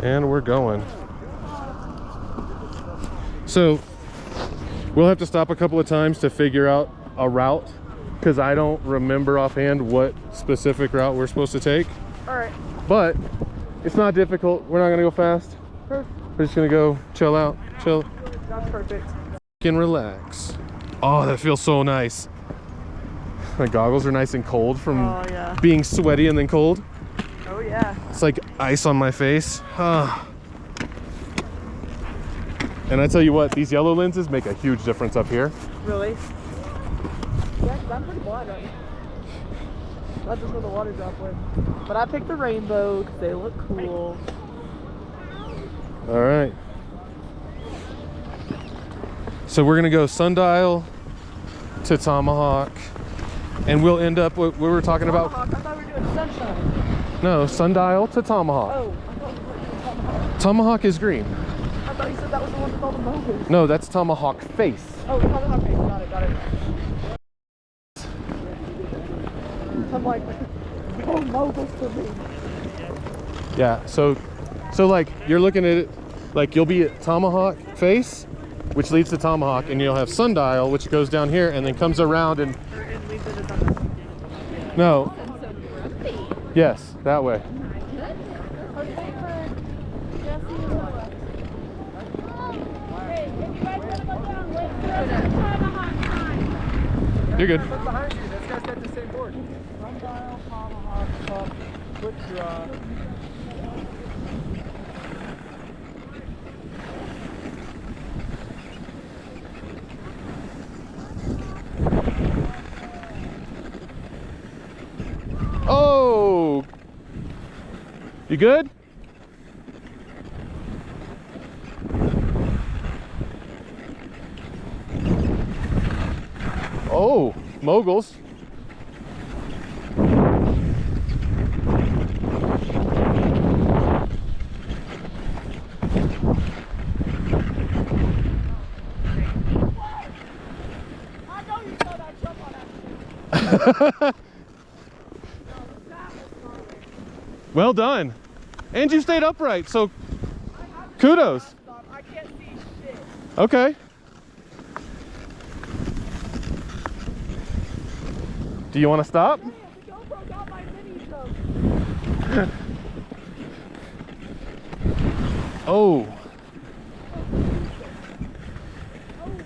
And we're going. So we'll have to stop a couple of times to figure out a route, because I don't remember offhand what specific route we're supposed to take. All right. But it's not difficult. We're not gonna go fast. Perfect. We're just gonna go chill out, chill. That's perfect. And relax. Oh, that feels so nice. My goggles are nice and cold from being sweaty and then cold. Oh yeah. It's like ice on my face. And I tell you what, these yellow lenses make a huge difference up here. Really? Yeah, 'cause I'm pretty blind right now. That's just where the water droplet. But I picked the rainbow because they look cool. All right. So we're gonna go Sundial to Tomahawk, and we'll end up what we were talking about. I thought we were doing Sunshine. No, Sundial to Tomahawk. Oh, I thought we were doing Tomahawk. Tomahawk is green. I thought you said that was the one with all the moguls. No, that's Tomahawk face. Oh, Tomahawk face. Got it, got it. I'm like, oh, moguls to me. Yeah, so like you're looking at it, like you'll be at Tomahawk face, which leads to Tomahawk, and you'll have Sundial, which goes down here and then comes around and no. Yes, that way. You're good. Look behind you. This guy's got the same board. Sundial, Tomahawk, cup, quick draw. Oh! You good? Oh, moguls. I know you saw that jump on that. Well done. And you stayed upright, so kudos. I can't see shit. Okay. Do you want to stop? The GoPro got my mini jump. Oh. Oh my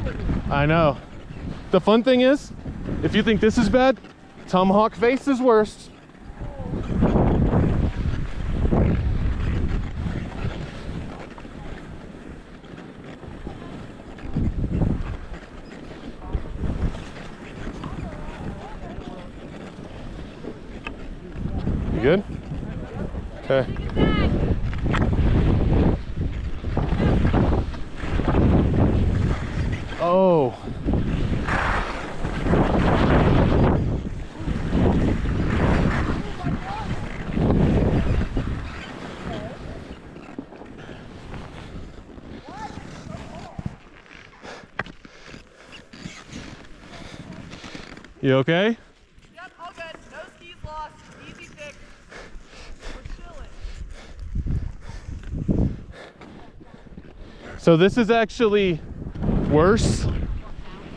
god. I know. The fun thing is, if you think this is bad, Tomahawk face is worse. You good? Okay. Oh. You okay? Yep, all good. No skis lost. Easy fix. We're chilling. So this is actually worse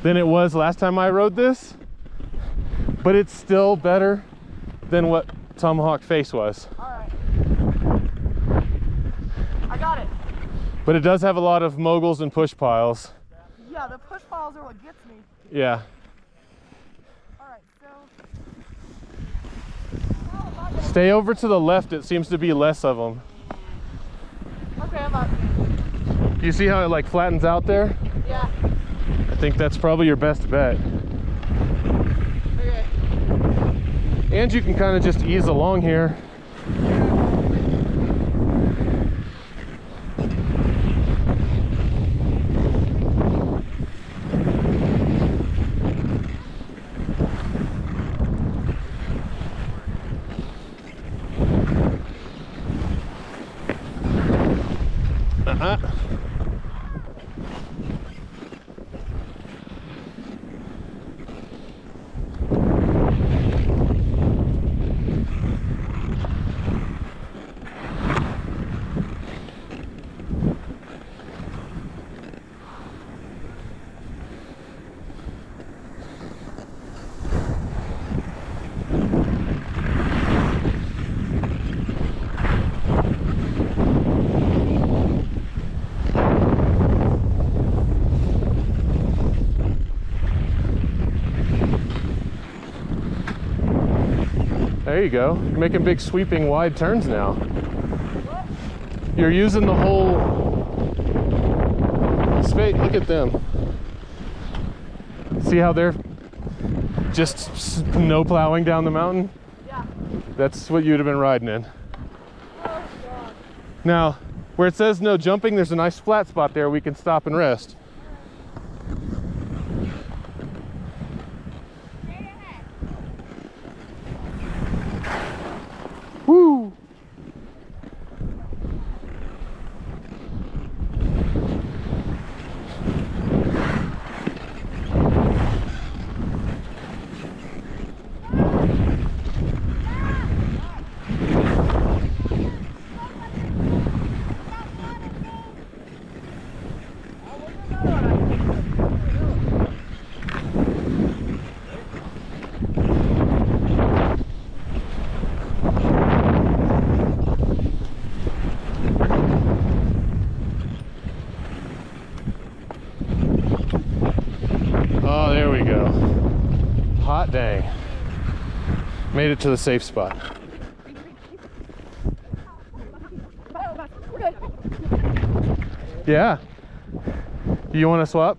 than it was last time I rode this, but it's still better than what Tomahawk face was. Alright. I got it. But it does have a lot of moguls and push piles. Yeah, the push piles are what gets me. Yeah. Alright, so Stay over to the left, it seems to be less of them. okay, I'm up. You see how it like flattens out there? Yeah. I think that's probably your best bet. Okay. And you can kind of just ease along here. There you go. You're making big sweeping wide turns now. You're using the whole space. Look at them. See how they're just snow plowing down the mountain? Yeah. That's what you'd have been riding in. Oh, God. Now, where it says no jumping, there's a nice flat spot there we can stop and rest. Woo! Oh, there we go. Hot dang. Made it to the safe spot. Yeah. Do you want to swap?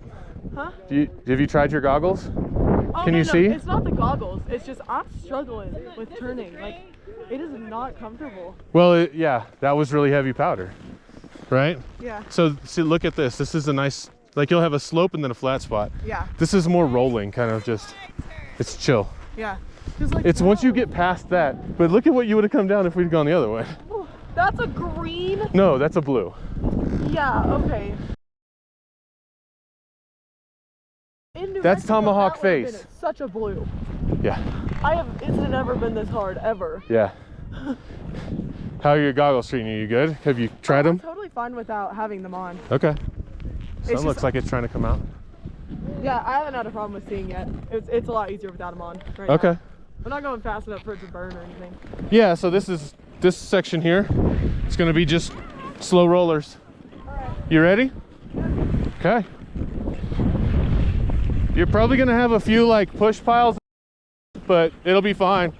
Huh? Have you tried your goggles? Oh, Can no, you no, see? It's not the goggles. It's just I'm struggling with turning. Like, it is not comfortable. Well, yeah, that was really heavy powder, right? Yeah. So, see, look at this. This is a nice, like you'll have a slope and then a flat spot. Yeah. This is more rolling, kind of just, it's chill. Yeah. 'Cause, like, It's once you get past that, but look at what you would have come down if we'd gone the other way. That's a green. No, that's a blue. Yeah. Okay. In New That's Mexico, tomahawk that would've face. been Such a blue. Yeah, It's never been this hard ever. yeah. How are your goggles treating you? You good? Have you tried I'm them? totally fine without having them on. Okay. Sun just- looks like it's trying to come out. Yeah, I haven't had a problem with seeing yet. It's a lot easier without them on. Right Okay. now. I'm not going fast enough for it to burn or anything. Yeah, so this section here, it's gonna be just slow rollers. You ready? Okay. You're probably gonna have a few like push piles, but it'll be fine.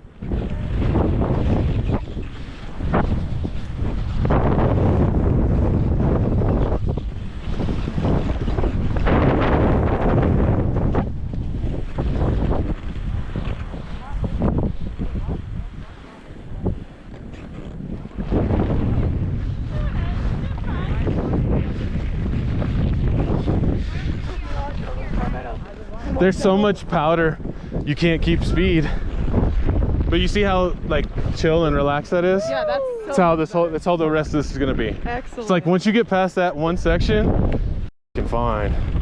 There's so much powder, you can't keep speed. But you see how like chill and relaxed that is? Yeah, That's how that's how the rest of this is gonna be. Excellent. It's like once you get past that one section, you can fine.